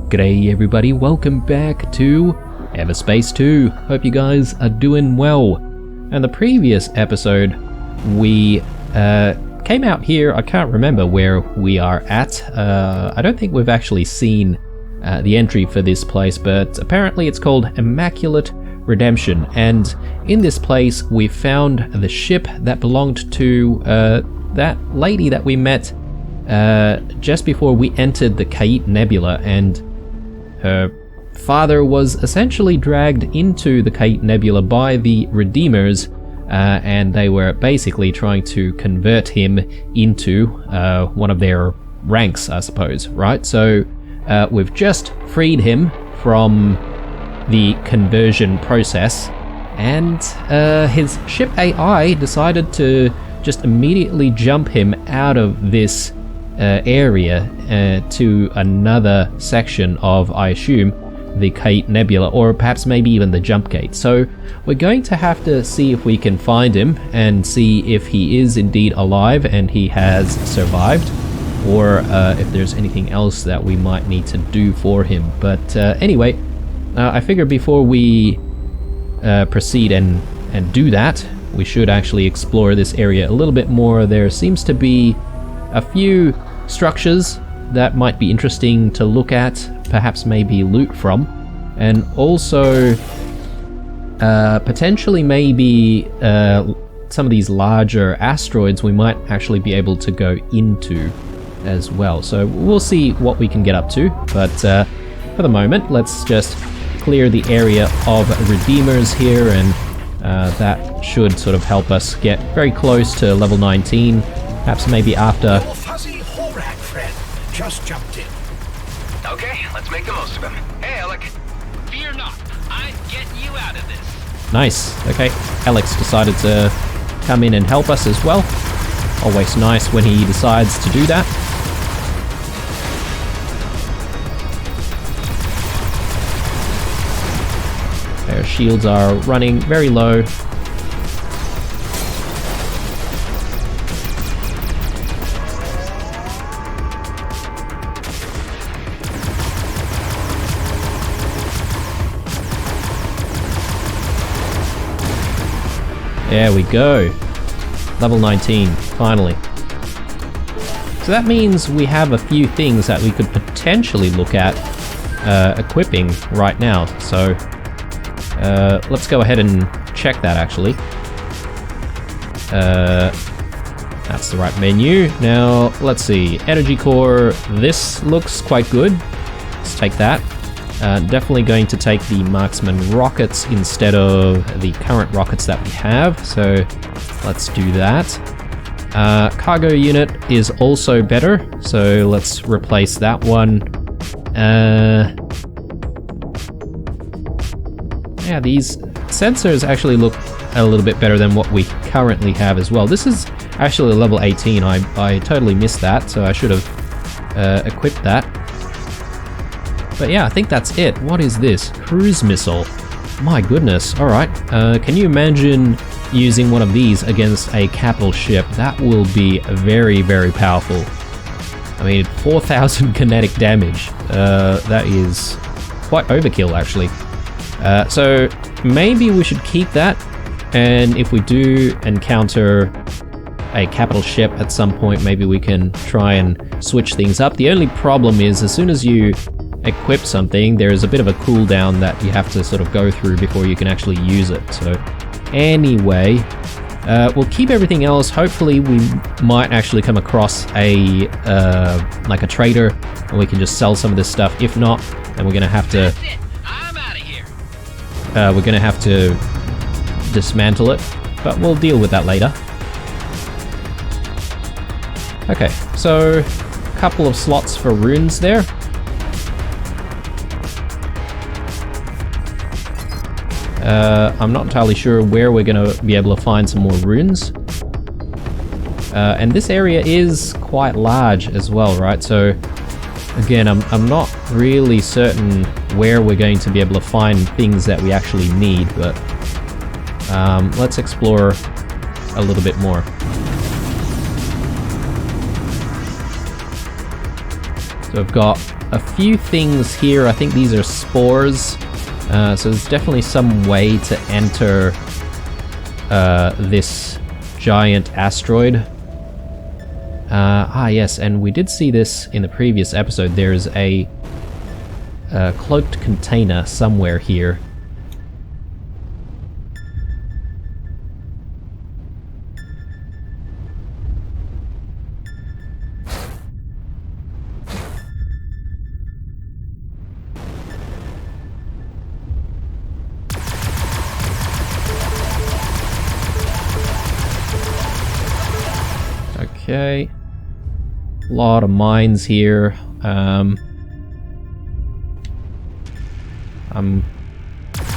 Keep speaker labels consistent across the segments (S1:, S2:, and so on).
S1: G'day everybody, welcome back to Everspace 2. Hope you guys are doing well. In the previous episode, we came out here. I can't remember where we are at. I don't think we've actually seen the entry for this place, but apparently it's called Immaculate Redemption. And in this place, we found the ship that belonged to that lady that we met just before we entered the Kait Nebula, and her father was essentially dragged into the Kait Nebula by the Redeemers, and they were basically trying to convert him into one of their ranks, I suppose, right? So we've just freed him from the conversion process, and his ship AI decided to just immediately jump him out of this area to another section of, I assume, the Kait Nebula, or perhaps maybe even the jump gate. So we're going to have to see if we can find him and see if he is indeed alive and he has survived, or if there's anything else that we might need to do for him. But anyway, I figure before we proceed and do that, we should actually explore this area a little bit more. There seems to be a few structures that might be interesting to look at, perhaps maybe loot from, and also potentially maybe some of these larger asteroids we might actually be able to go into as well. So we'll see what we can get up to, but for the moment, let's just clear the area of Redeemers here, and that should sort of help us get very close to level 19. Perhaps maybe after...
S2: Your fuzzy Horak friend just jumped in.
S3: Okay, let's make the most of him. Hey, Alec. Fear not. I'm getting you out of this.
S1: Nice. Okay, Alex decided to come in and help us as well. Always nice when he decides to do that. Their shields are running very low. There we go. Level 19, finally. So that means we have a few things that we could potentially look at equipping right now. So let's go ahead and check that actually. That's the right menu. Now, let's see. Energy core, this looks quite good. Let's take that. Definitely going to take the marksman rockets instead of the current rockets that we have, so let's do that. Cargo unit is also better, so let's replace that one. Yeah, these sensors actually look a little bit better than what we currently have as well. This is actually level 18, I totally missed that, so I should have equipped that. But yeah, I think that's it. What is this? Cruise missile. My goodness. Alright. Can you imagine using one of these against a capital ship? That will be very, very powerful. I mean, 4,000 kinetic damage. That is quite overkill, actually. So maybe we should keep that. And if we do encounter a capital ship at some point, maybe we can try and switch things up. The only problem is, as soon as you equip something, there is a bit of a cooldown that you have to sort of go through before you can actually use it. So anyway, we'll keep everything else. Hopefully we might actually come across a like a trader, and we can just sell some of this stuff. If not, then we're gonna have to
S3: I'm out of here.
S1: we're gonna have to dismantle it, but we'll deal with that later. Okay, so a couple of slots for runes there. I'm not entirely sure where we're going to be able to find some more runes. And this area is quite large as well, right? So again, I'm not really certain where we're going to be able to find things that we actually need, but let's explore a little bit more. So I've got a few things here. I think these are spores. So there's definitely some way to enter this giant asteroid. Yes, and we did see this in the previous episode. There's a cloaked container somewhere here. Okay, a lot of mines here. I'm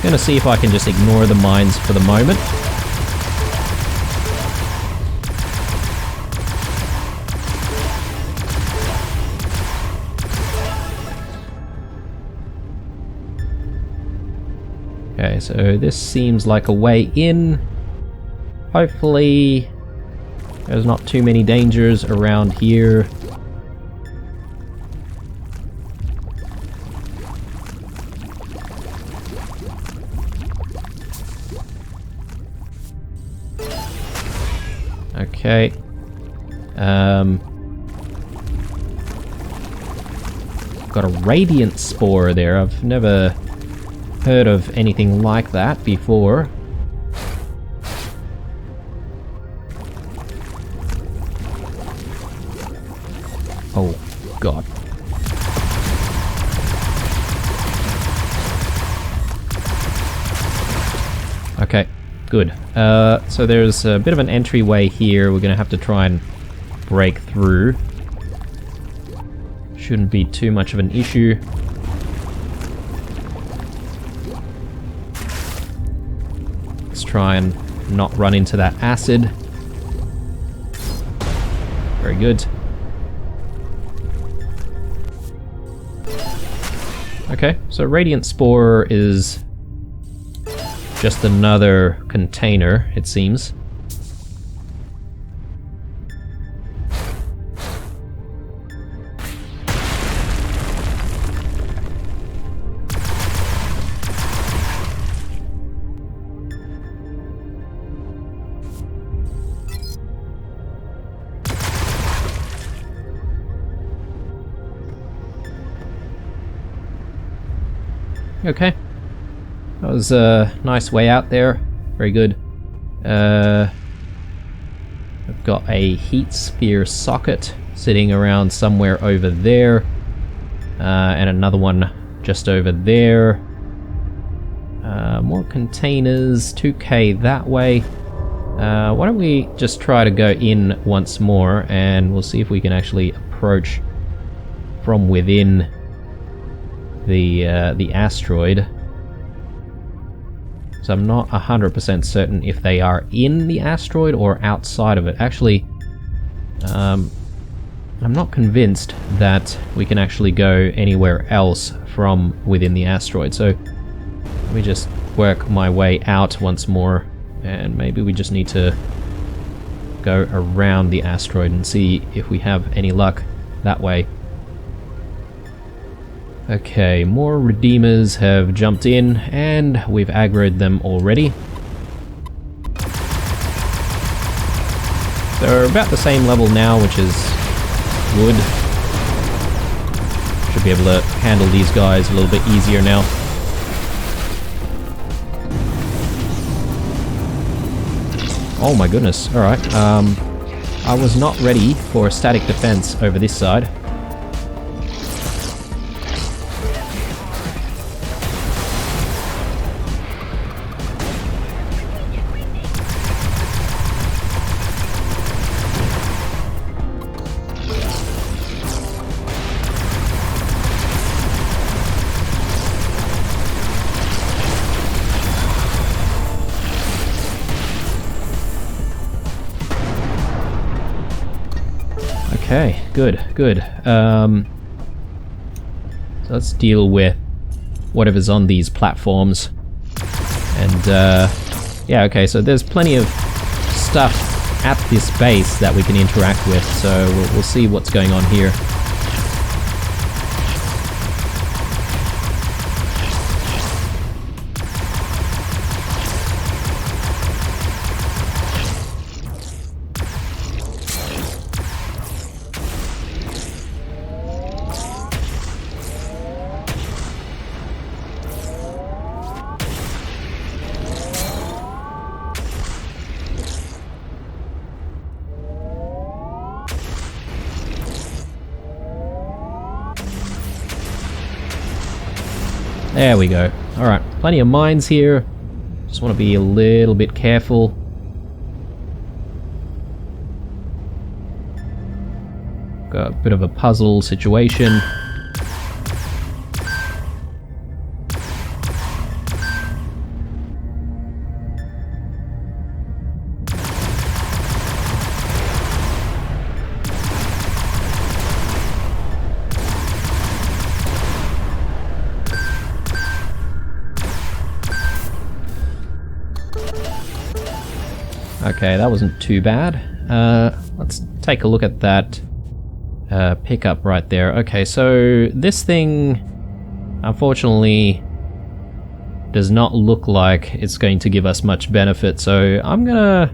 S1: gonna see if I can just ignore the mines for the moment. Okay, so this seems like a way in. Hopefully there's not too many dangers around here. Okay. Got a radiant spore there. I've never heard of anything like that before. Oh, God. Okay, good. So there's a bit of an entryway here. We're going to have to try and break through. Shouldn't be too much of an issue. Let's try and not run into that acid. Very good. Okay, so Radiant Spore is just another container, it seems. Okay. That was a nice way out there. Very good. I've got a heat sphere socket sitting around somewhere over there. And another one just over there. More containers, 2k that way. Why don't we just try to go in once more and we'll see if we can actually approach from within the asteroid. So I'm not 100% certain if they are in the asteroid or outside of it. Actually, I'm not convinced that we can actually go anywhere else from within the asteroid. So let me just work my way out once more, and maybe we just need to go around the asteroid and see if we have any luck that way. Okay, more Redeemers have jumped in, and we've aggroed them already. They're about the same level now, which is good. Should be able to handle these guys a little bit easier now. Oh my goodness, alright. I was not ready for static defense over this side. Okay, good, good. So let's deal with whatever's on these platforms. And, yeah, okay, so there's plenty of stuff at this base that we can interact with, so we'll see what's going on here. There we go. Alright, plenty of mines here. Just want to be a little bit careful. Got a bit of a puzzle situation. Okay, that wasn't too bad. Let's take a look at that pickup right there. Okay, so this thing, unfortunately, does not look like it's going to give us much benefit, so I'm gonna...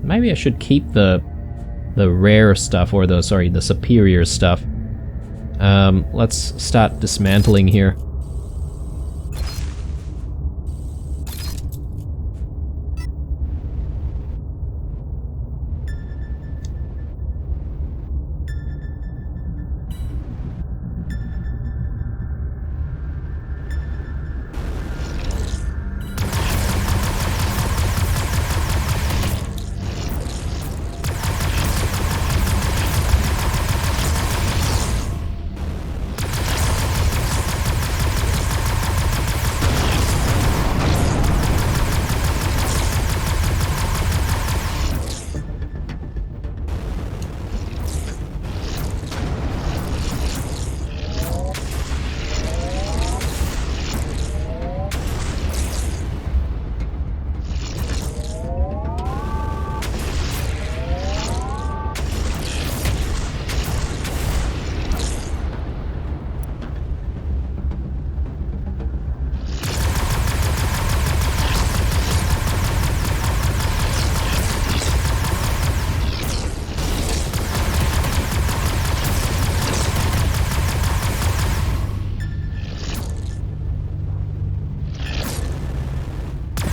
S1: maybe I should keep the rare stuff, or the superior stuff. Let's start dismantling here.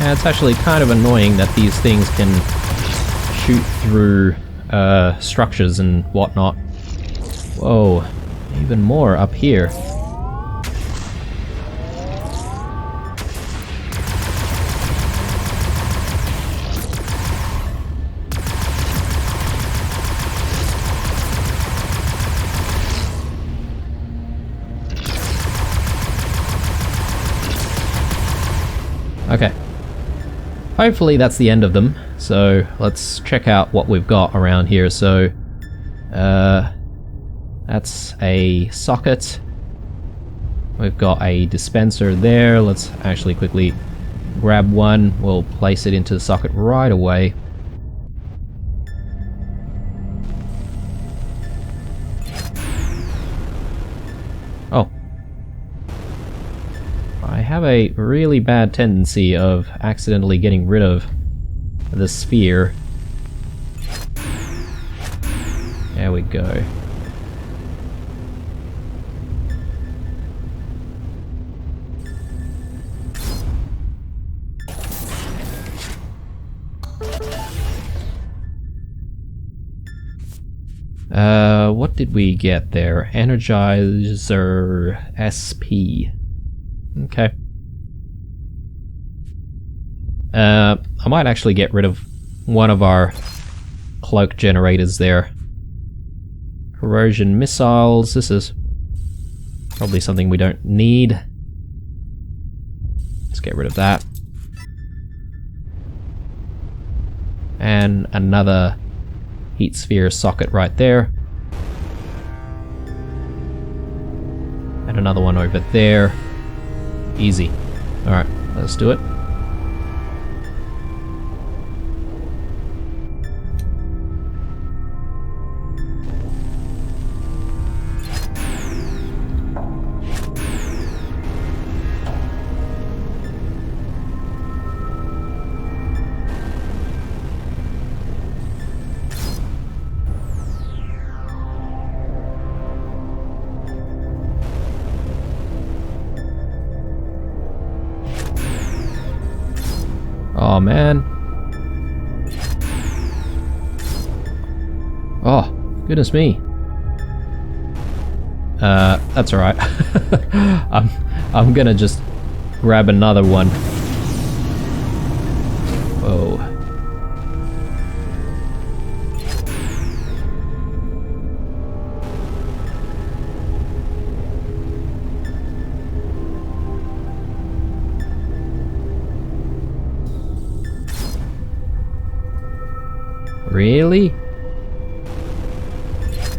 S1: And it's actually kind of annoying that these things can shoot through structures and whatnot. Whoa, even more up here. Okay. Hopefully that's the end of them, so let's check out what we've got around here. So, that's a socket. We've got a dispenser there. Let's actually quickly grab one. We'll place it into the socket right away. Oh. I have a really bad tendency of accidentally getting rid of the sphere. There we go. What did we get there? Energizer SP. Okay. I might actually get rid of one of our cloak generators there. Corrosion missiles. This is probably something we don't need. Let's get rid of that. And another heat sphere socket right there. And another one over there. Easy. Alright, let's do it. Oh man. Oh, goodness me. That's alright. I'm gonna just grab another one. Whoa. Really?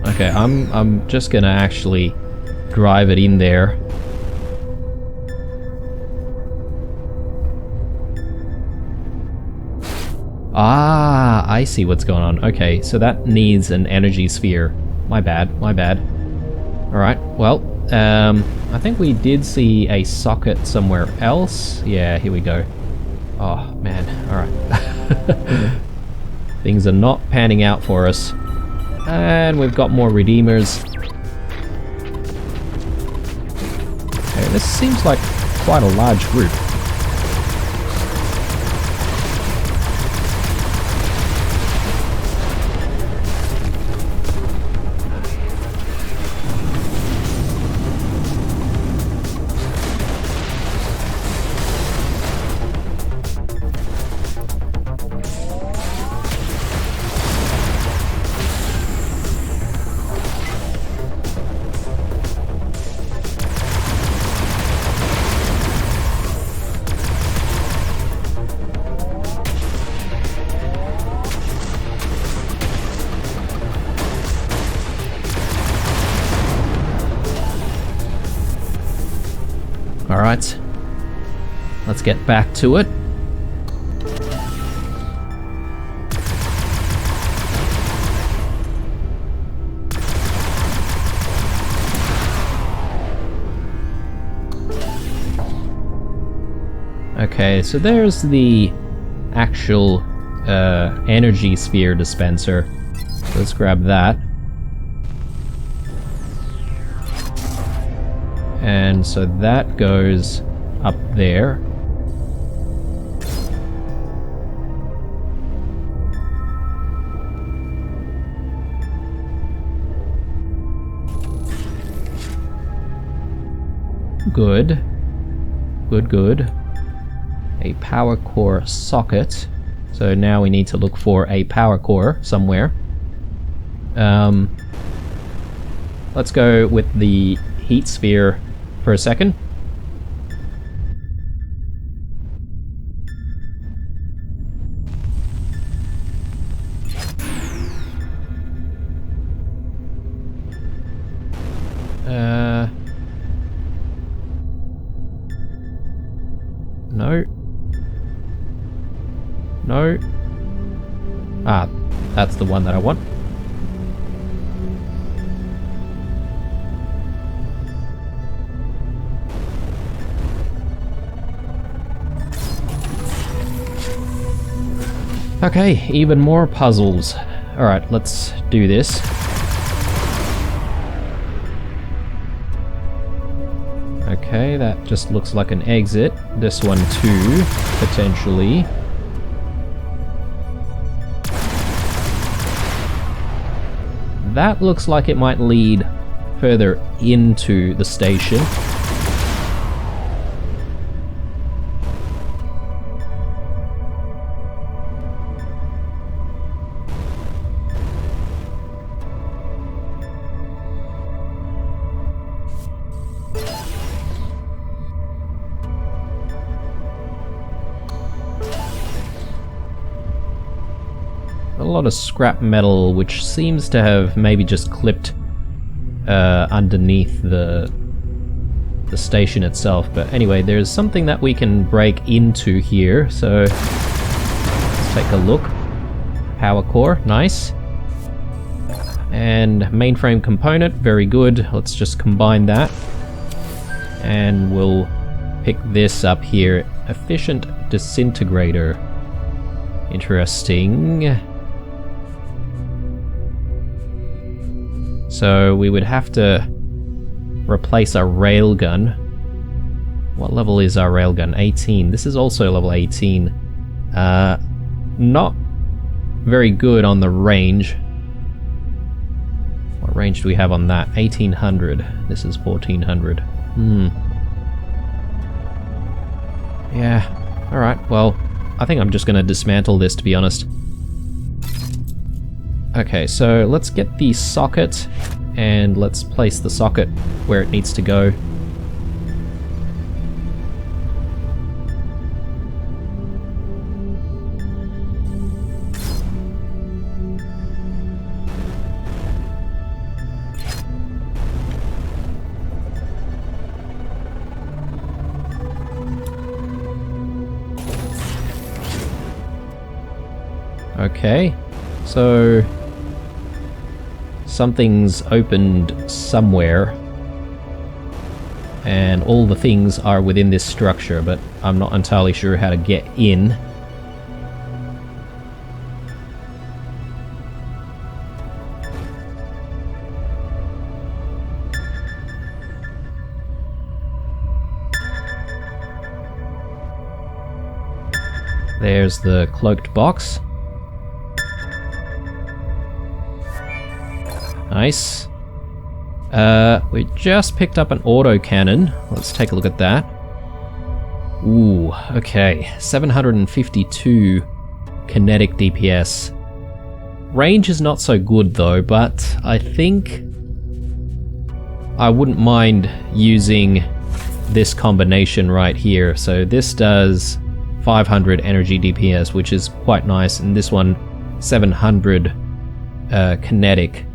S1: Okay, I'm just gonna actually drive it in there. Ah, I see what's going on. Okay, so that needs an energy sphere. My bad, my bad. Alright, well, I think we did see a socket somewhere else. Yeah, here we go. Oh, man, alright. Things are not panning out for us. And we've got more redeemers. Okay, this seems like quite a large group. Alright, let's get back to it. Okay, so there's the actual energy sphere dispenser. Let's grab that. And so that goes up there. Good. Good, good. A power core socket. So now we need to look for a power core somewhere. Let's go with the heat sphere for a second. No. No. Ah, that's the one that I want. Okay, even more puzzles. Alright, let's do this. Okay, that just looks like an exit. This one too, potentially. That looks like it might lead further into the station. A lot of scrap metal, which seems to have maybe just clipped underneath the station itself. But anyway, there's something that we can break into here, so let's take a look. Power core, nice. And mainframe component, very good. Let's just combine that. And we'll pick this up here. Efficient disintegrator. Interesting. So we would have to replace our railgun. What level is our railgun? 18. This is also level 18. Not very good on the range. What What range do we have on that? 1800. This is 1400. Yeah. Alright, well, I think I'm just going to dismantle this, to be honest. Okay, so let's get the socket, and let's place the socket where it needs to go. Okay, so something's opened somewhere, and all the things are within this structure, but I'm not entirely sure how to get in. There's the cloaked box. Nice. We just picked up an autocannon. Let's take a look at that. Ooh, okay. 752 kinetic DPS. Range is not so good though, but I think I wouldn't mind using this combination right here. So this does 500 energy DPS, which is quite nice, and this one 700 kinetic.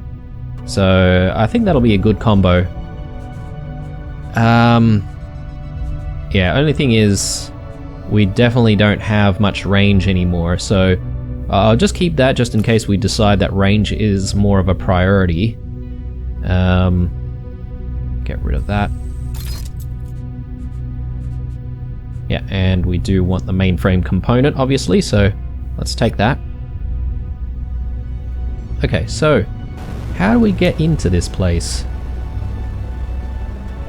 S1: So I think that'll be a good combo. Yeah, only thing is we definitely don't have much range anymore, so I'll just keep that just in case we decide that range is more of a priority. Get rid of that. Yeah, and we do want the mainframe component, obviously, so let's take that. Okay, so how do we get into this place?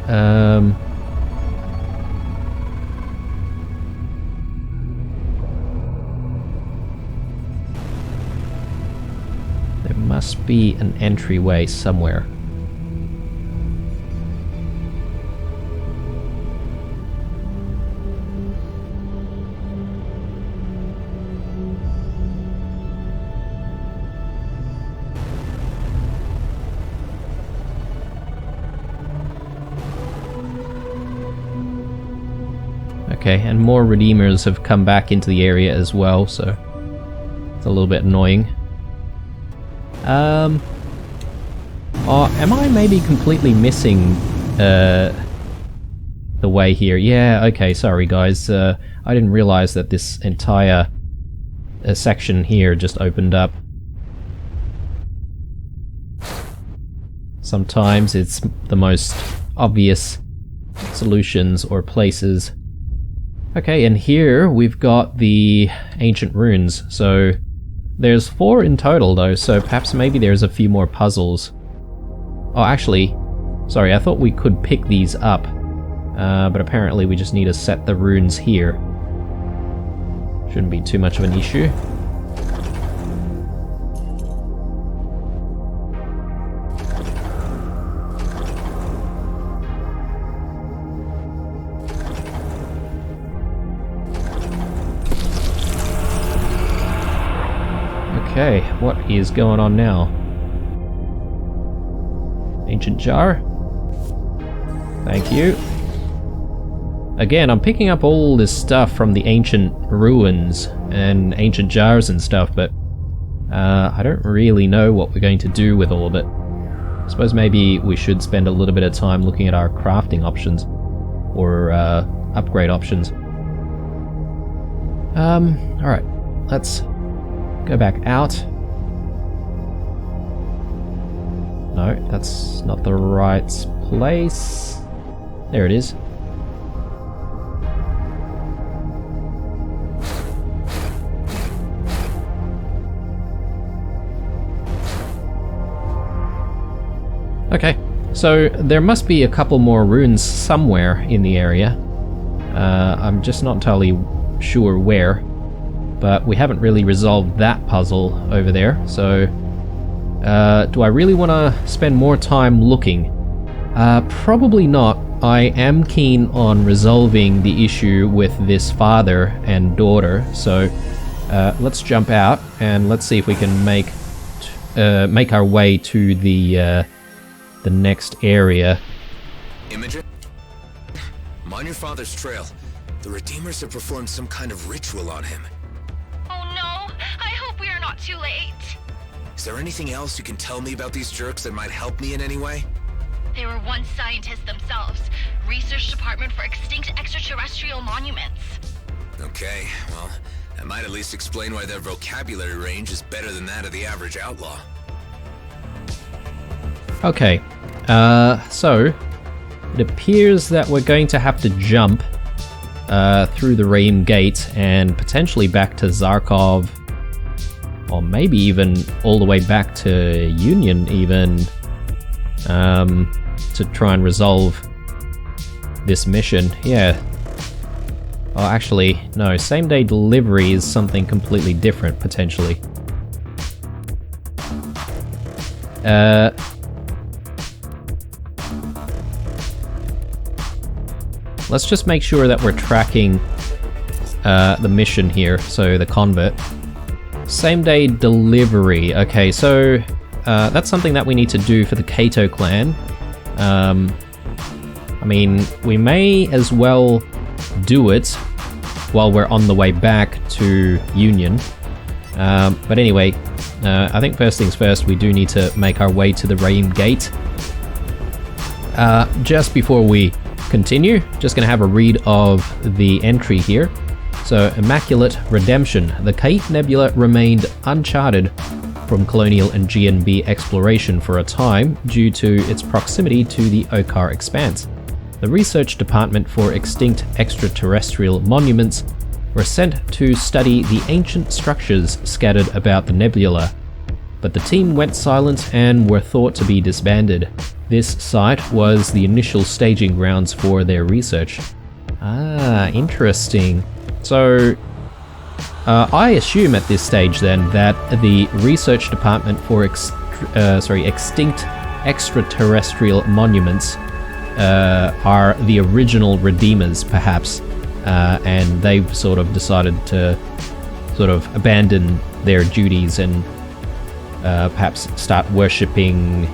S1: There must be an entryway somewhere. Okay, and more Redeemers have come back into the area as well, so it's a little bit annoying. Oh, am I maybe completely missing the way here? Yeah, okay, sorry guys. I didn't realize that this entire section here just opened up. Sometimes it's the most obvious solutions or places. Okay, and here we've got the ancient runes. So there's 4 in total though, so perhaps maybe there's a few more puzzles. Oh, actually, sorry, I thought we could pick these up, but apparently we just need to set the runes here. Shouldn't be too much of an issue. Okay, what is going on now? Ancient jar. Thank you. Again, I'm picking up all this stuff from the ancient ruins and ancient jars and stuff, but I don't really know what we're going to do with all of it. I suppose maybe we should spend a little bit of time looking at our crafting options or upgrade options. Alright, let's go back out. No, that's not the right place. There it is. Okay, so there must be a couple more runes somewhere in the area. I'm just not entirely sure where, but we haven't really resolved that puzzle over there, so Do I really want to spend more time looking? Probably not. I am keen on resolving the issue with this father and daughter, so let's jump out and let's see if we can make our way to the next area.
S4: Imogen? I'm on your father's trail. The Redeemers have performed some kind of ritual on him.
S5: Oh no! I hope we are not too late!
S4: Is there anything else you can tell me about these jerks that might help me in any way?
S5: They were once scientists themselves. Research Department for Extinct Extraterrestrial Monuments.
S4: Okay, well, that might at least explain why their vocabulary range is better than that of the average outlaw.
S1: Okay, so it appears that we're going to have to jump through the Ream Gate and potentially back to Zarkov, or maybe even all the way back to Union even, to try and resolve this mission. Yeah. Oh, actually, no, same-day delivery is something completely different, potentially. Let's just make sure that we're tracking the mission here, so the convert. Same-day delivery. Okay, so that's something that we need to do for the Kato clan. I mean, we may as well do it while we're on the way back to Union. But anyway, I think first things first, we do need to make our way to the Ream Gate. Just before we continue, just going to have a read of the entry here. So, Immaculate Redemption. The Kate Nebula remained uncharted from colonial and GNB exploration for a time due to its proximity to the Okar Expanse. The Research Department for Extinct Extraterrestrial Monuments were sent to study the ancient structures scattered about the nebula, but the team went silent and were thought to be disbanded. This site was the initial staging grounds for their research. Ah, interesting. So, I assume at this stage then that the Research Department for Extinct Extraterrestrial Monuments are the original Redeemers, perhaps, and they've sort of decided to sort of abandon their duties and perhaps start worshipping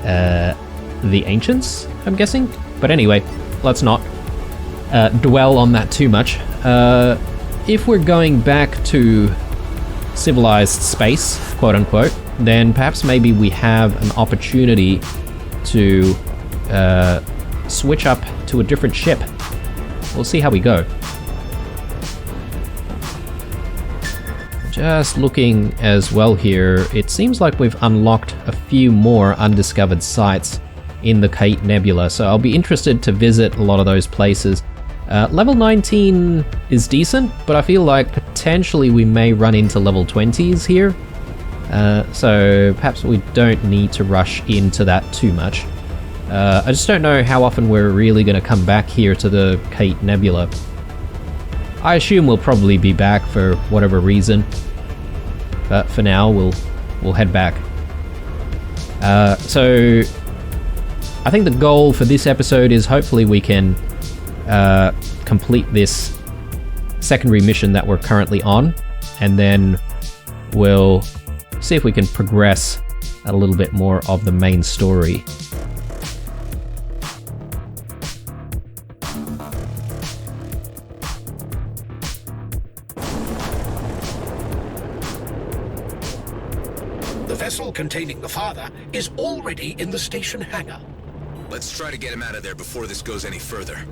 S1: the ancients, I'm guessing. But anyway, let's not dwell on that too much. If we're going back to civilized space, quote unquote, then perhaps maybe we have an opportunity to switch up to a different ship. We'll see how we go. Just looking as well here, it seems like we've unlocked a few more undiscovered sites in the Kate Nebula, so I'll be interested to visit a lot of those places. Level 19 is decent, but I feel like potentially we may run into level 20s here. So perhaps we don't need to rush into that too much. I just don't know how often we're really going to come back here to the Kate Nebula. I assume we'll probably be back for whatever reason, but for now we'll head back. So I think the goal for this episode is hopefully we can complete this secondary mission that we're currently on, and then we'll see if we can progress a little bit more of the main story.
S2: The vessel containing the father is already in the station hangar.
S4: Let's try to get him out of there before this goes any further.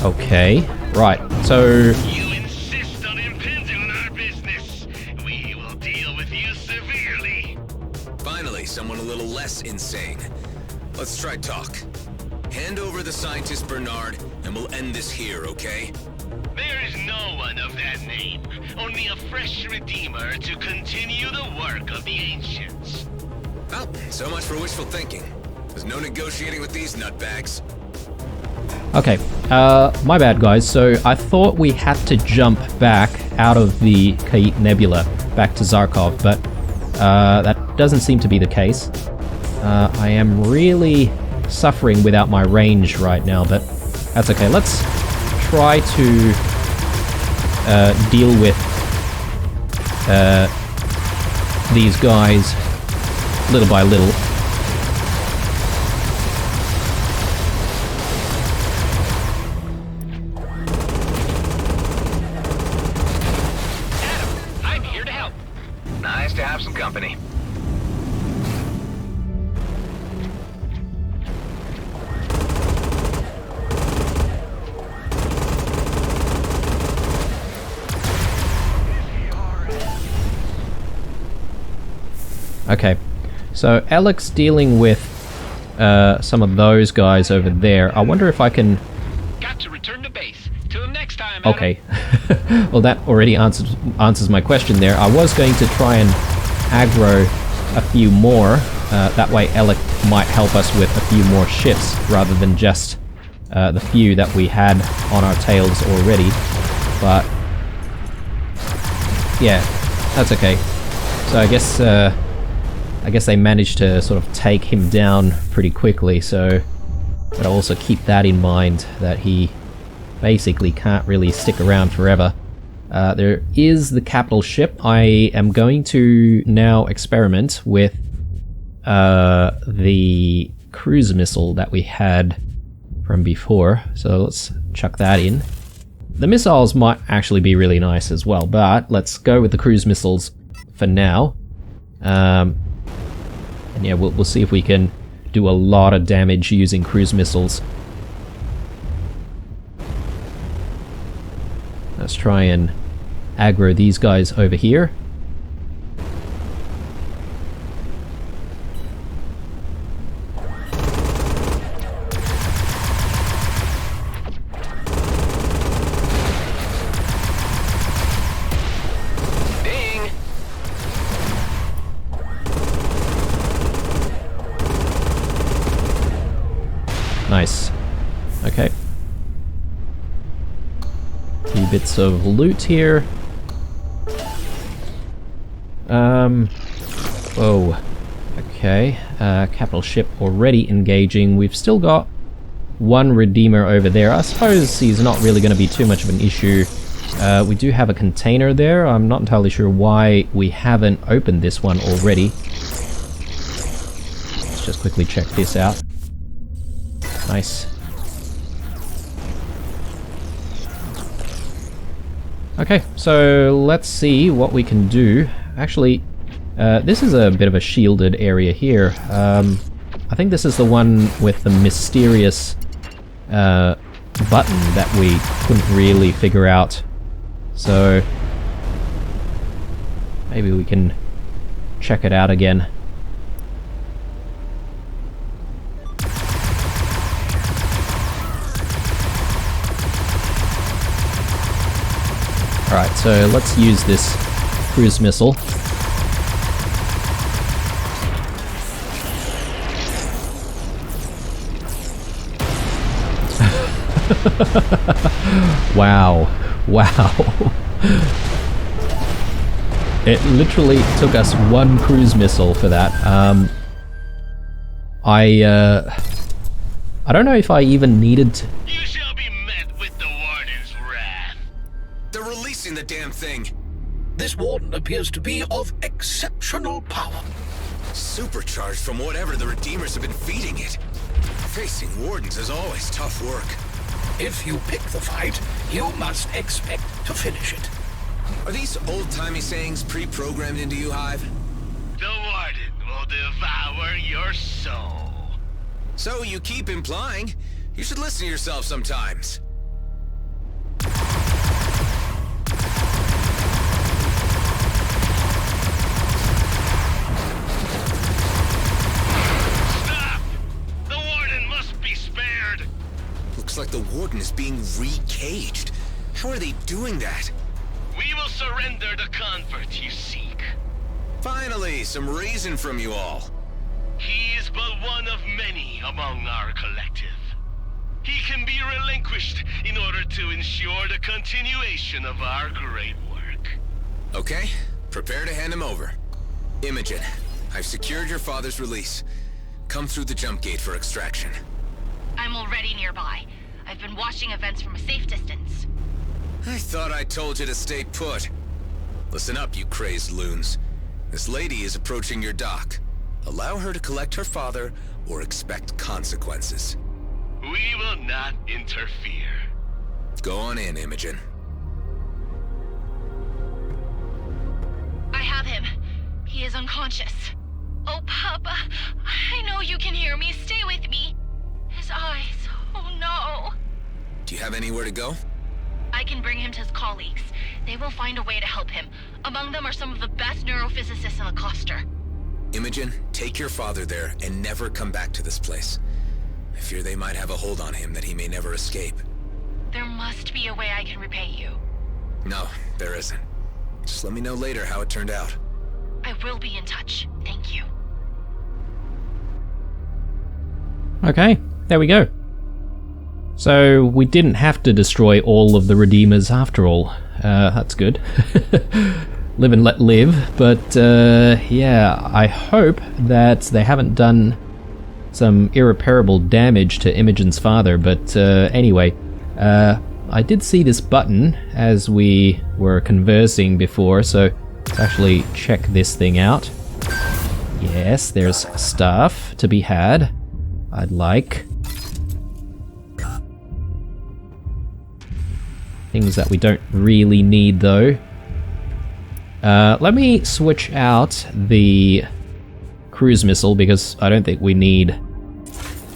S1: Okay, right, so...
S3: You insist on impinging on our business. We will deal with you severely.
S4: Finally, someone a little less insane. Let's try talk. Hand over the scientist Bernard, and we'll end this here, okay?
S3: There is no one of that name. Only a fresh Redeemer to continue the work of the ancients.
S4: Well, so much for wishful thinking. There's no negotiating with these nutbags.
S1: Okay, my bad guys, so I thought we had to jump back out of the Kate Nebula, back to Zarkov, but that doesn't seem to be the case. I am really suffering without my range right now, but that's okay. Let's try to deal with these guys little by little.
S3: Adam, I'm here to help. Nice to have some company.
S1: Okay, so Alec's dealing with some of those guys over there. I wonder if I can...
S3: Got to return to base. Till next time, Adam.
S1: Okay, well that already answers my question there. I was going to try and aggro a few more. That way Alec might help us with a few more ships rather than just the few that we had on our tails already. But yeah, that's okay. So I guess they managed to sort of take him down pretty quickly, so but also keep that in mind, that he basically can't really stick around forever. There is the capital ship. I am going to now experiment with the cruise missile that we had from before, so let's chuck that in. The missiles might actually be really nice as well, but let's go with the cruise missiles for now. And yeah, we'll see if we can do a lot of damage using cruise missiles. Let's try and aggro these guys over here. Nice. Okay. A few bits of loot here. Whoa. Okay. Capital ship already engaging. We've still got one Redeemer over there. I suppose he's not really going to be too much of an issue. We do have a container there. I'm not entirely sure why we haven't opened this one already. Let's just quickly check this out. Nice. Okay, so let's see what we can do. Actually, this is a bit of a shielded area here. I think this is the one with the mysterious button that we couldn't really figure out. So maybe we can check it out again. Alright, so let's use this cruise missile. Wow. It literally took us one cruise missile for that. I don't know if I even needed to...
S3: You shall be met with the Warden's wrath.
S4: They're releasing the damn thing.
S2: This warden appears to be of exceptional power.
S4: Supercharged from whatever the Redeemers have been feeding it. Facing wardens is always tough work.
S2: If you pick the fight, you must expect to finish it.
S4: Are these old-timey sayings pre-programmed into you, Hive?
S3: The Warden will devour your soul.
S4: So you keep implying. You should listen to yourself sometimes.
S3: Stop! The Warden must be spared.
S4: Looks like the Warden is being re-caged. How are they doing that?
S3: We will surrender the comfort you seek.
S4: Finally, some reason from you all.
S3: He is but one of many among our collective. He can be relinquished in order to ensure the continuation of our great work.
S4: Okay, prepare to hand him over. Imogen, I've secured your father's release. Come through the jump gate for extraction.
S5: I'm already nearby. I've been watching events from a safe distance.
S4: I thought I told you to stay put. Listen up, you crazed loons. This lady is approaching your dock. Allow her to collect her father, or expect consequences.
S3: We will not interfere.
S4: Go on in, Imogen.
S5: I have him. He is unconscious. Oh, Papa, I know you can hear me. Stay with me. His eyes. Oh, no.
S4: Do you have anywhere to go?
S5: I can bring him to his colleagues. They will find a way to help him. Among them are some of the best neurophysicists in the cluster.
S4: Imogen, take your father there and never come back to this place. I fear they might have a hold on him that he may never escape.
S5: There must be a way I can repay you.
S4: No, there isn't. Just let me know later how it turned out.
S5: I will be in touch. Thank you.
S1: Okay, there we go. So we didn't have to destroy all of the Redeemers after all. That's good. Live and let live. But yeah, I hope that they haven't done some irreparable damage to Imogen's father. But anyway, I did see this button as we were conversing before, so let's actually check this thing out. Yes, there's stuff to be had. I'd like. Things that we don't really need though. Let me switch out the cruise missile because I don't think we need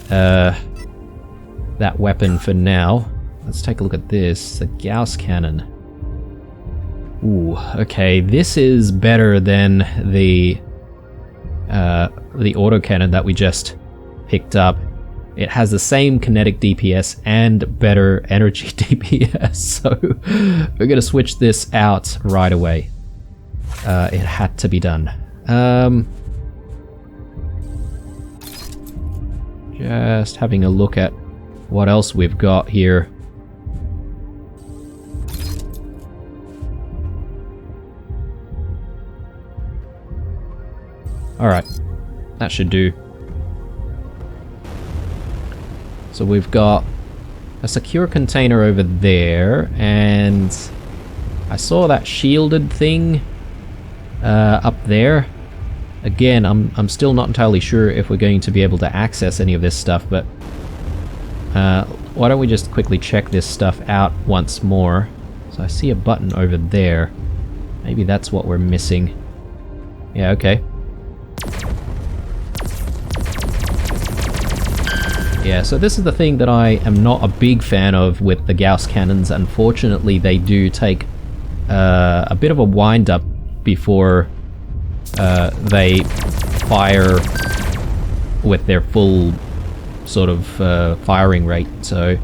S1: that weapon for now. Let's take a look at this, the Gauss cannon. Ooh, okay, this is better than the autocannon that we just picked up. It has the same kinetic DPS and better energy DPS, so we're gonna switch this out right away. It had to be done. Just having a look at what else we've got here. Alright, that should do. So we've got a secure container over there, and I saw that shielded thing up there. Again, I'm still not entirely sure if we're going to be able to access any of this stuff, but why don't we just quickly check this stuff out once more. So I see a button over there. Maybe that's what we're missing. Yeah, okay. Yeah, so this is the thing that I am not a big fan of with the Gauss cannons. Unfortunately, they do take a bit of a wind-up before they fire with their full sort of firing rate, so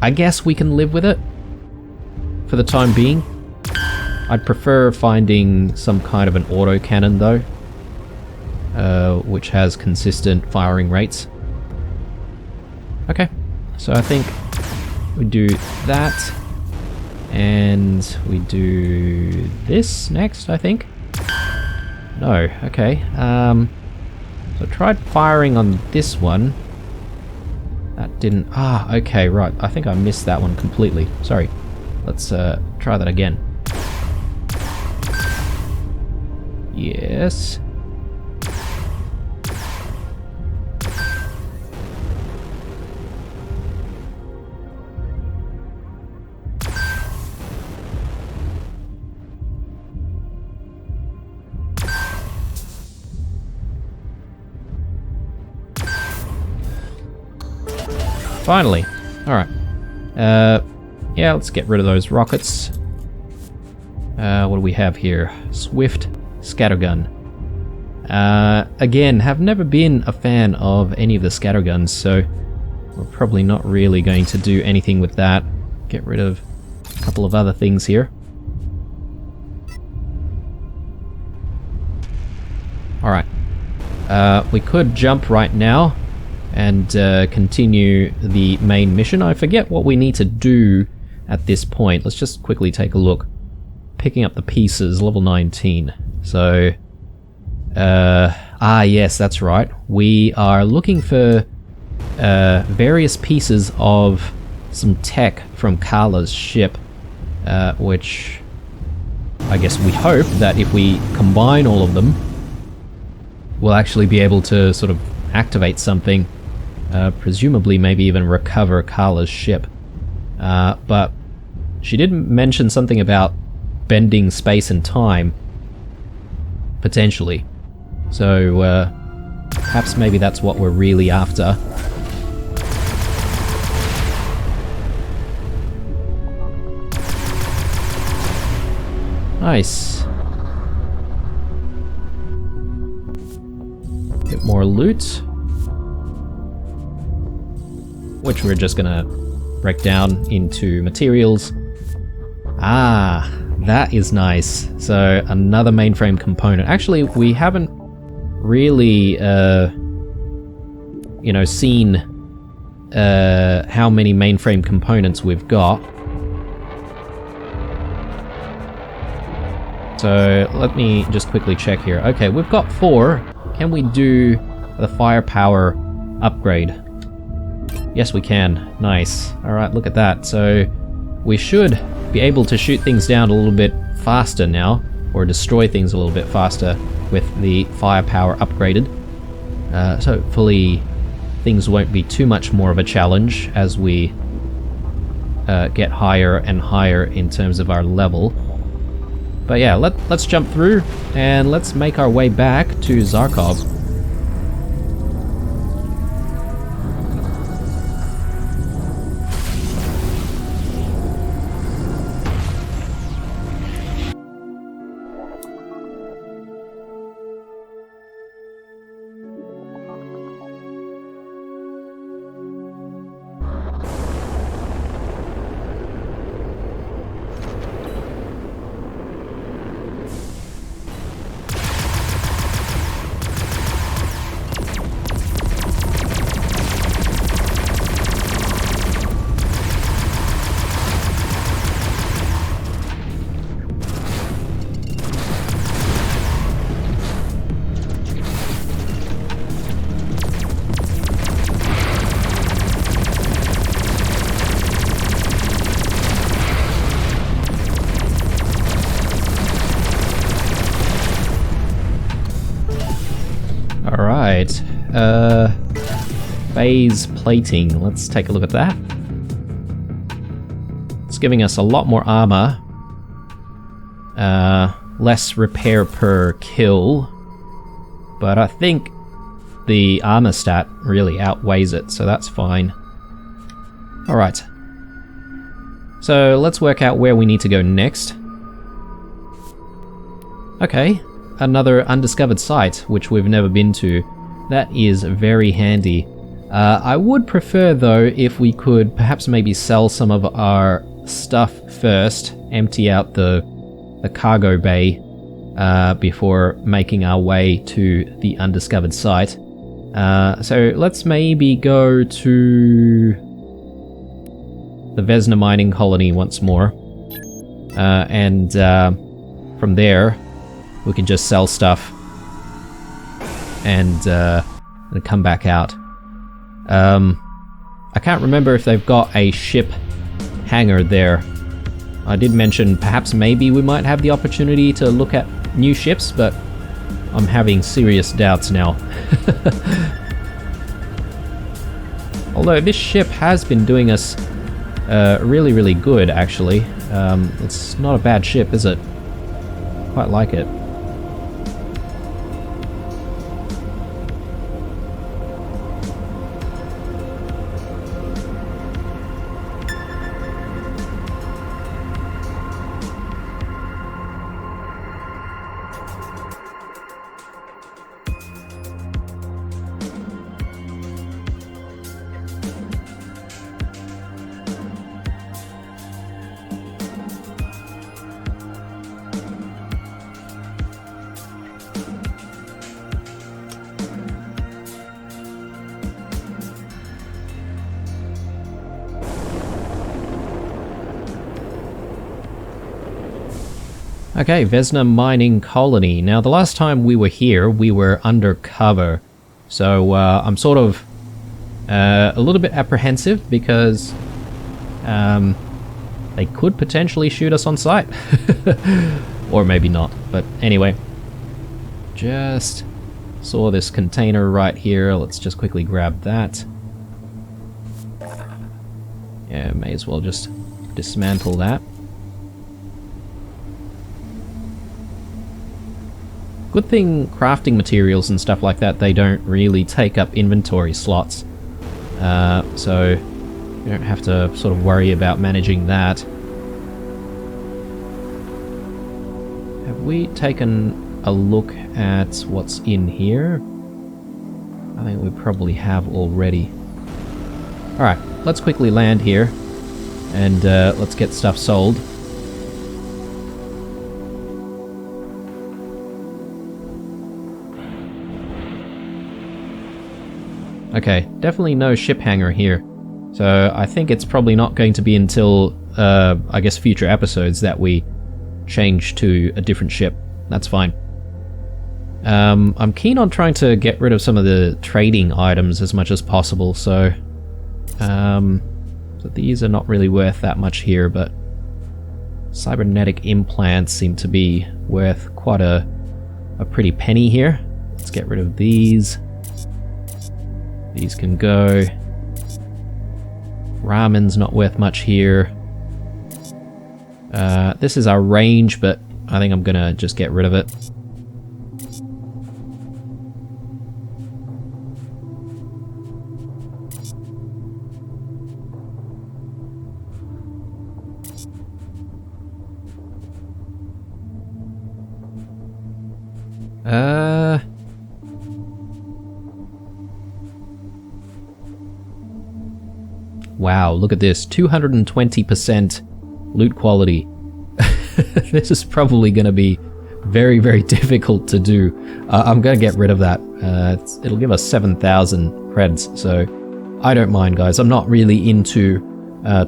S1: I guess we can live with it for the time being. I'd prefer finding some kind of an autocannon though, which has consistent firing rates. Okay, so I think we do that, and we do this next, I think. No, okay. So I tried firing on this one. That didn't... Ah, okay, right. I think I missed that one completely. Sorry. Let's try that again. Yes. Finally. Alright. Yeah, let's get rid of those rockets. What do we have here? Swift scattergun. Again, have never been a fan of any of the scatterguns, so we're probably not really going to do anything with that. Get rid of a couple of other things here. Alright. We could jump right now and continue the main mission. I forget what we need to do at this point. Let's just quickly take a look. picking up the pieces, level 19. So, yes, that's right. We are looking for various pieces of some tech from Carla's ship, which I guess we hope that if we combine all of them, we'll actually be able to sort of activate something, presumably maybe even recover Carla's ship. But she did mention something about bending space and time, potentially. So perhaps maybe that's what we're really after. Nice. Bit more loot, which we're just gonna break down into materials. Ah, that is nice. So another mainframe component. Actually, we haven't really, you know, seen how many mainframe components we've got. So let me just quickly check here. Okay, we've got 4. Can we do the firepower upgrade? Yes, we can. Nice. Alright, look at that. So we should be able to shoot things down a little bit faster now, or destroy things a little bit faster with the firepower upgraded. So hopefully things won't be too much more of a challenge as we get higher and higher in terms of our level. But yeah, let's jump through and let's make our way back to Zarkov. Alright, phase plating, let's take a look at that. It's giving us a lot more armor, less repair per kill, but I think the armor stat really outweighs it, so that's fine. Alright, so let's work out where we need to go next. Okay. Another undiscovered site, which we've never been to. That is very handy. I would prefer, though, if we could perhaps maybe sell some of our stuff first, empty out the cargo bay before making our way to the undiscovered site. So let's maybe go to the Vesna mining colony once more, and from there we can just sell stuff and come back out. I can't remember if they've got a ship hangar there. I did mention perhaps maybe we might have the opportunity to look at new ships, but I'm having serious doubts now. Although this ship has been doing us really, really good, actually. It's not a bad ship, is it? Quite like it. Okay, Vesna Mining Colony. Now, the last time we were here, we were undercover. So, I'm sort of a little bit apprehensive because they could potentially shoot us on sight. Or maybe not. But anyway, just saw this container right here. Let's just quickly grab that. Yeah, may as well just dismantle that. Good thing crafting materials and stuff like that, they don't really take up inventory slots. So you don't have to sort of worry about managing that. Have we taken a look at what's in here? I think we probably have already. Alright, let's quickly land here and let's get stuff sold. Okay, definitely no ship hangar here. So I think it's probably not going to be until, I guess, future episodes that we change to a different ship. That's fine. I'm keen on trying to get rid of some of the trading items as much as possible, so these are not really worth that much here, but cybernetic implants seem to be worth quite a pretty penny here. Let's get rid of these. These can go. Ramen's not worth much here. This is our range, but I think I'm gonna just get rid of it. Wow, look at this, 220% loot quality. This is probably going to be very, very difficult to do. I'm going to get rid of that. It'll give us 7,000 creds, so I don't mind, guys. I'm not really into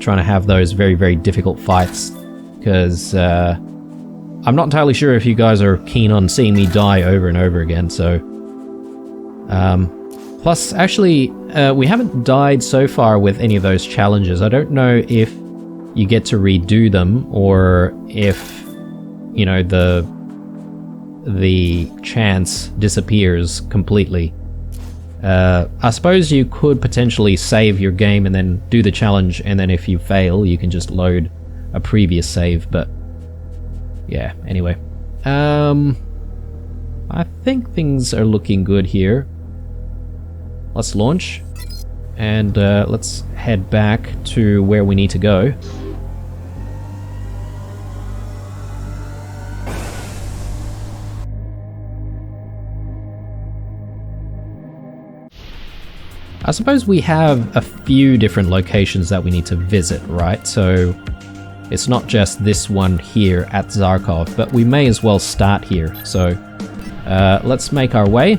S1: trying to have those very, very difficult fights, because I'm not entirely sure if you guys are keen on seeing me die over and over again, so... Plus, actually, we haven't died so far with any of those challenges. I don't know if you get to redo them, or if, you know, the chance disappears completely. I suppose you could potentially save your game and then do the challenge, and then if you fail, you can just load a previous save, but... yeah, anyway. I think things are looking good here. Let's launch, and let's head back to where we need to go. I suppose we have a few different locations that we need to visit, right? So it's not just this one here at Zarkov, but we may as well start here. So let's make our way.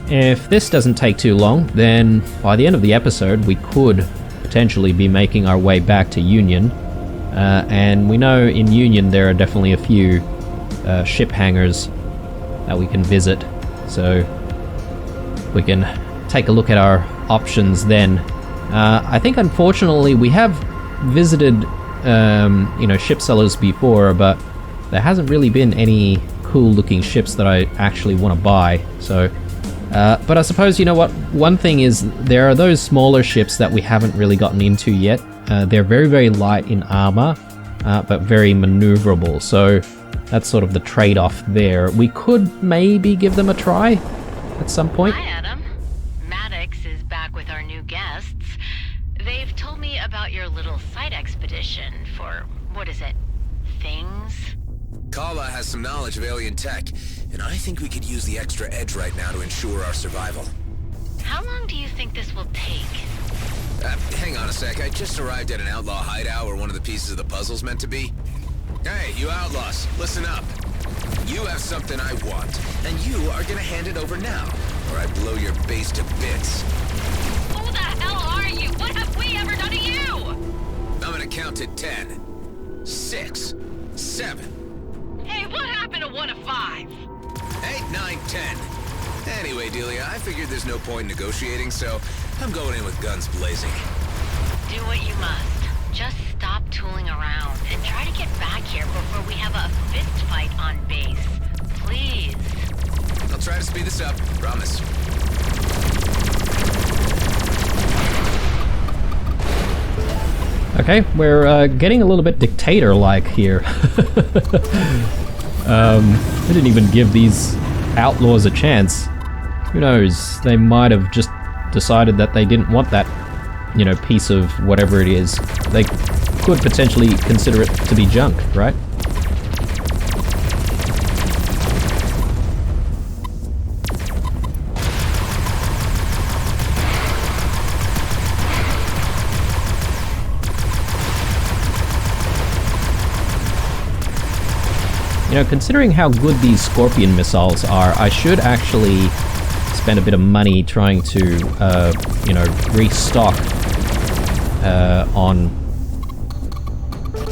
S1: If this doesn't take too long, then by the end of the episode we could potentially be making our way back to Union. And we know in Union there are definitely a few ship hangars that we can visit. So we can take a look at our options then. I think unfortunately we have visited you know, ship sellers before, but there hasn't really been any cool looking ships that I actually want to buy. So but I suppose, you know what, one thing is there are those smaller ships that we haven't really gotten into yet. They're very, very light in armor, but very maneuverable, so that's sort of the trade-off there. We could maybe give them a try at some point.
S5: Hi, Adam. Maddox is back with our new guests. They've told me about your little site expedition for, what is it, things?
S4: Kala has some knowledge of alien tech, and I think we could use the extra edge right now to ensure our survival.
S5: How long do you think this will take?
S4: Hang on a sec, I just arrived at an outlaw hideout where one of the pieces of the puzzle's meant to be. Hey, you outlaws, listen up. You have something I want, and you are gonna hand it over now, or I blow your base to bits.
S5: Who the hell are you? What have we ever done to you?
S4: I'm gonna count to 10. 6, 7,
S5: 1 of 5.
S4: 8, 9, 10. Anyway, Delia, I figured there's no point in negotiating, so I'm going in with guns blazing.
S5: Do what you must. Just stop tooling around and try to get back here before we have a fist fight on base. Please.
S4: I'll try to speed this up, promise.
S1: Okay, we're getting a little bit dictator-like here. We didn't even give these outlaws a chance. Who knows? They might have just decided that they didn't want that, you know, piece of whatever it is. They could potentially consider it to be junk, right? You know, considering how good these Scorpion missiles are, I should actually spend a bit of money trying to, you know, restock on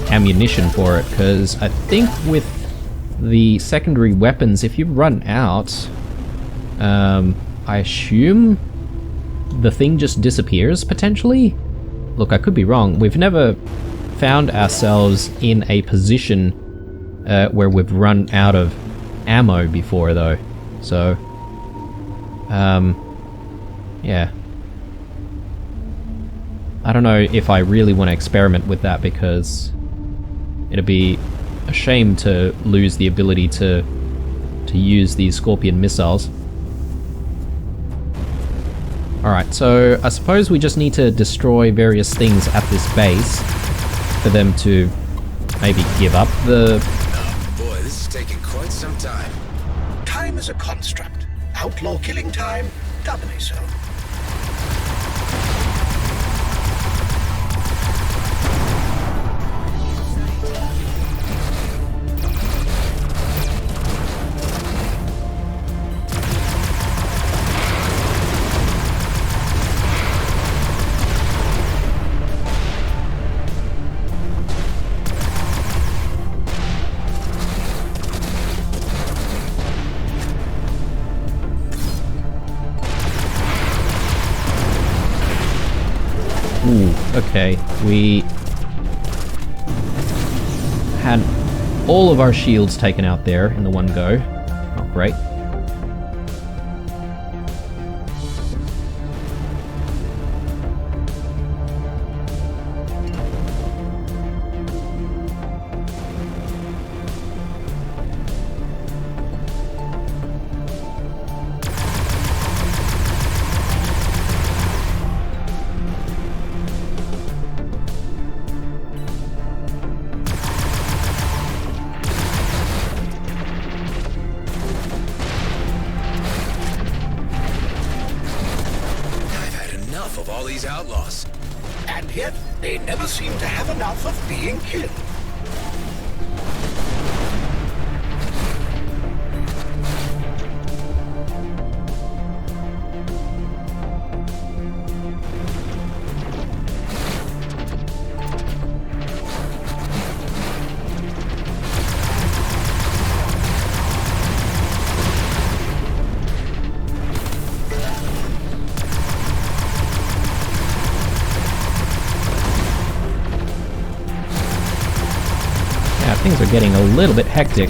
S1: ammunition for it, because I think with the secondary weapons, if you run out, I assume the thing just disappears, potentially? Look, I could be wrong. We've never found ourselves in a position where we've run out of ammo before, though. So, yeah. I don't know if I really want to experiment with that, because it'd be a shame to lose the ability to use these Scorpion missiles. Alright, so I suppose we just need to destroy various things at this base for them to maybe give up the...
S4: Oh boy, this is taking quite some time.
S2: Time is a construct. Outlaw killing time, doubly so.
S1: Okay, we had all of our shields taken out there in the one go. Oh, great.
S4: Of all these outlaws.
S2: And yet, they never seem to have enough of being killed.
S1: Things are getting a little bit hectic.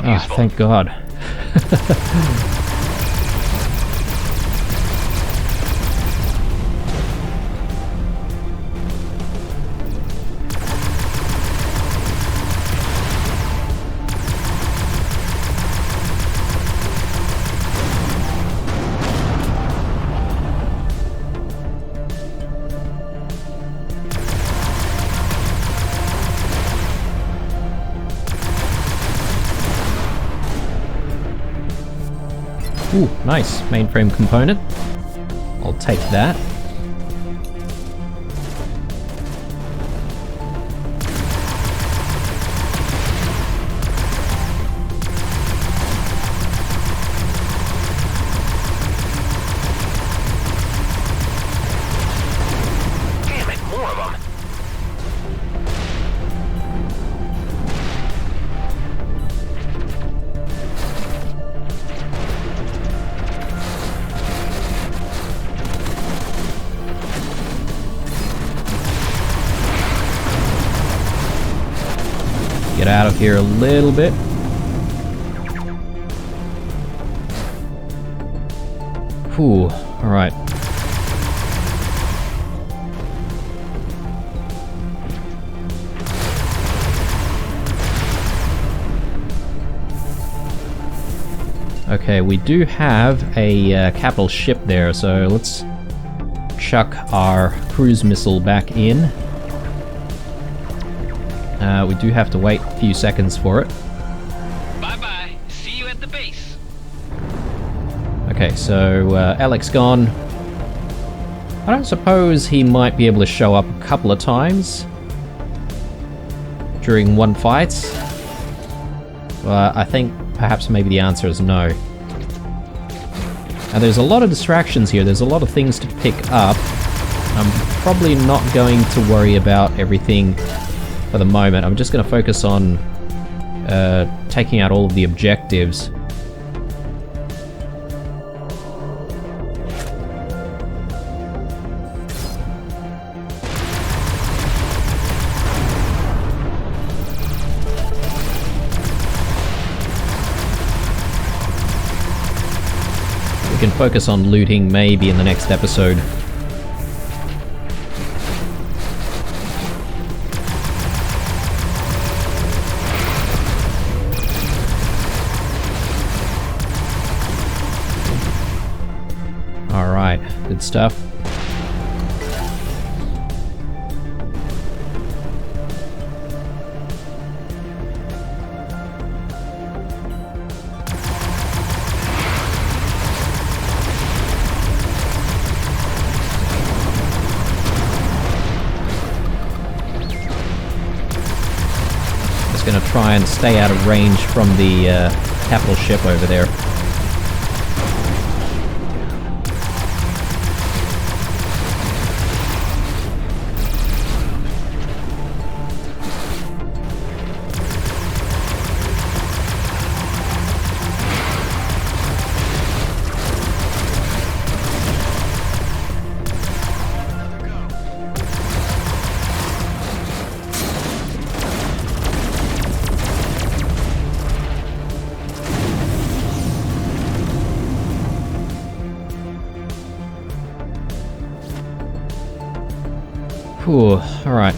S1: Oh, thank God. Ooh, nice. Mainframe component. I'll take that.
S3: Damn it, more of them.
S1: Get out of here a little bit. Whew, alright. Okay, we do have a capital ship there, so let's chuck our cruise missile back in. We do have to wait a few seconds for it.
S3: Bye-bye. See you at the base.
S1: Okay, so Alex gone. I don't suppose he might be able to show up a couple of times during one fight. I think perhaps maybe the answer is no. Now there's a lot of distractions here, there's a lot of things to pick up. I'm probably not going to worry about everything for the moment. I'm just going to focus on taking out all of the objectives. We can focus on looting maybe in the next episode. Alright, good stuff. Just gonna try and stay out of range from the capital ship over there. Whew, alright.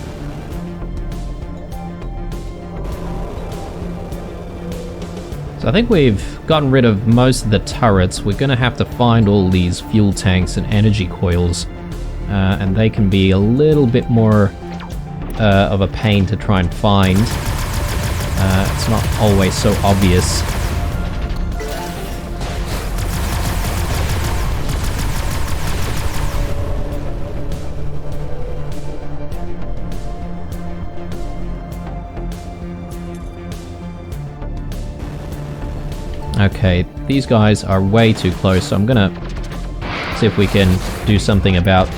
S1: So I think we've gotten rid of most of the turrets. We're going to have to find all these fuel tanks and energy coils. And they can be a little bit more of a pain to try and find. It's not always so obvious. Okay, these guys are way too close, so I'm gonna see if we can do something about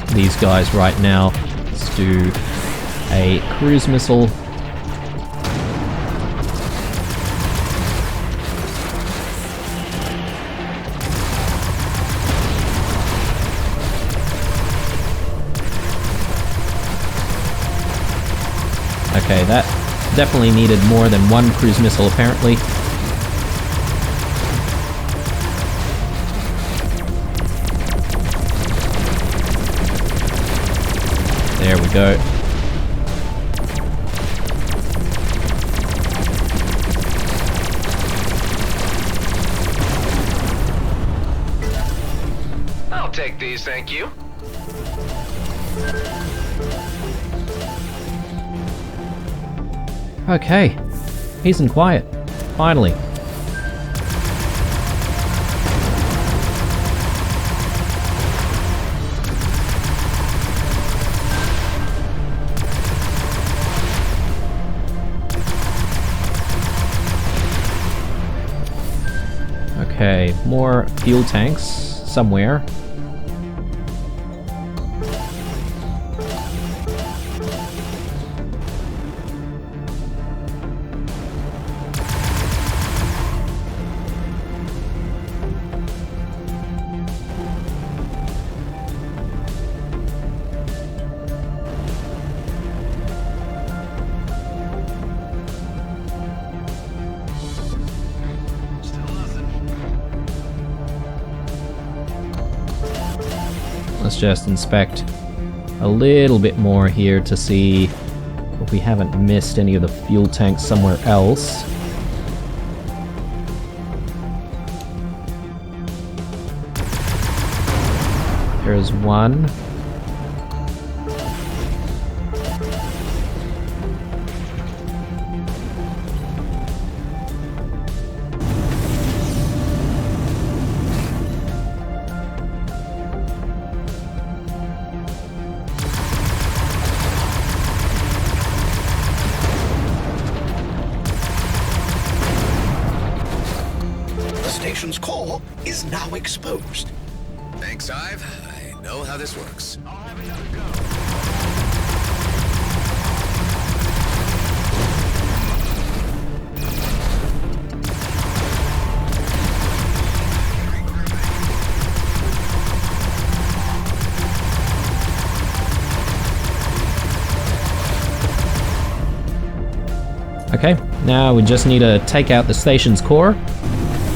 S1: these guys right now. Let's do a cruise missile. Okay, that definitely needed more than one cruise missile apparently. There we go.
S3: I'll take these, thank you.
S1: Okay, peace and quiet. Finally. Okay, more fuel tanks somewhere. Let's just inspect a little bit more here to see if we haven't missed any of the fuel tanks somewhere else. There's one.
S2: The station's core is now exposed.
S4: Thanks, Ive. I know how this works.
S1: Okay, now we just need to take out the station's core.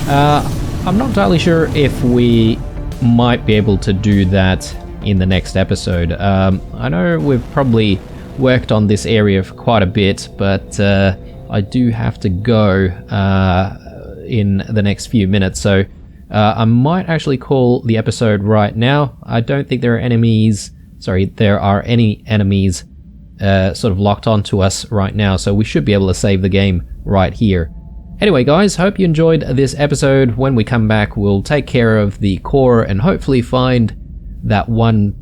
S1: I'm not entirely sure if we might be able to do that in the next episode. I know we've probably worked on this area for quite a bit, but I do have to go in the next few minutes, so I might actually call the episode right now. I don't think there are any enemies sort of locked onto us right now, so we should be able to save the game right here. Anyway guys, hope you enjoyed this episode. When we come back, we'll take care of the core and hopefully find that one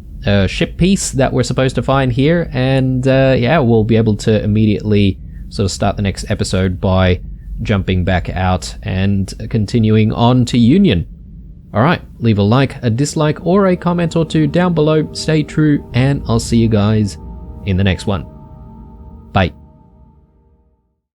S1: ship piece that we're supposed to find here, and yeah, we'll be able to immediately sort of start the next episode by jumping back out and continuing on to Union. Alright, leave a like, a dislike, or a comment or two down below. Stay true, and I'll see you guys in the next one. Bye.